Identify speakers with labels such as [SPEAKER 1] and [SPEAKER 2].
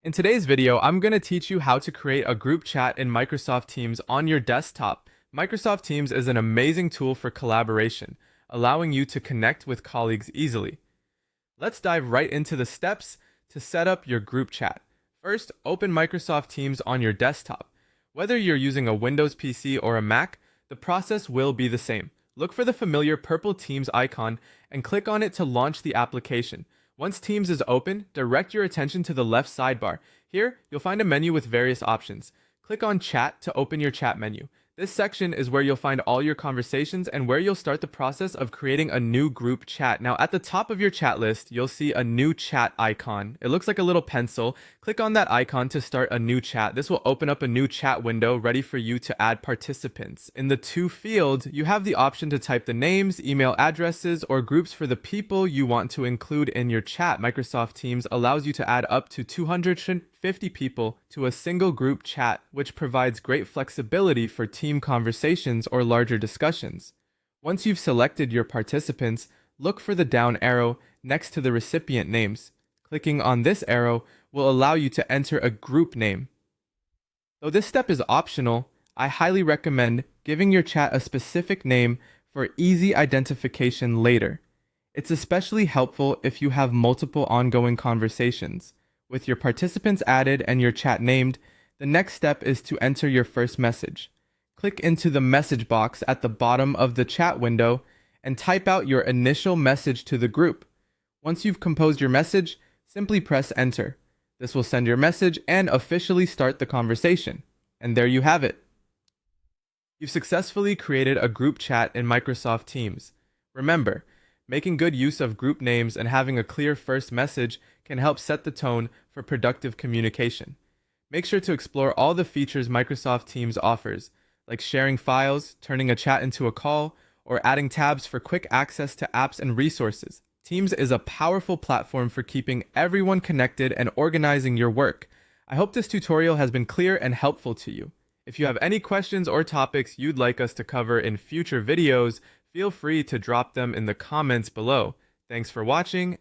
[SPEAKER 1] In today's video, I'm going to teach you how to create a group chat in Microsoft Teams on your desktop. Microsoft Teams is an amazing tool for collaboration, allowing you to connect with colleagues easily. Let's dive right into the steps to set up your group chat. First, open Microsoft Teams on your desktop. Whether you're using a Windows PC or a Mac, the process will be the same. Look for the familiar purple Teams icon and click on it to launch the application. Once Teams is open, direct your attention to the left sidebar. Here, you'll find a menu with various options. Click on Chat to open your chat menu. This section is where you'll find all your conversations and where you'll start the process of creating a new group chat. Now, at the top of your chat list, you'll see a new chat icon. It looks like a little pencil. Click on that icon to start a new chat. This will open up a new chat window ready for you to add participants. In the to fields, you have the option to type the names, email addresses, or groups for the people you want to include in your chat. Microsoft Teams allows you to add up to 250 people to a single group chat, which provides great flexibility for team conversations or larger discussions. Once you've selected your participants, look for the down arrow next to the recipient names. Clicking on this arrow will allow you to enter a group name. Though this step is optional, I highly recommend giving your chat a specific name for easy identification later. It's especially helpful if you have multiple ongoing conversations. With your participants added and your chat named, the next step is to enter your first message. Click into the message box at the bottom of the chat window and type out your initial message to the group. Once you've composed your message, simply press enter. This will send your message and officially start the conversation. And there you have it. You've successfully created a group chat in Microsoft Teams. Remember, making good use of group names and having a clear first message can help set the tone for productive communication. Make sure to explore all the features Microsoft Teams offers, like sharing files, turning a chat into a call, or adding tabs for quick access to apps and resources. Teams is a powerful platform for keeping everyone connected and organizing your work. I hope this tutorial has been clear and helpful to you. If you have any questions or topics you'd like us to cover in future videos, feel free to drop them in the comments below. Thanks for watching,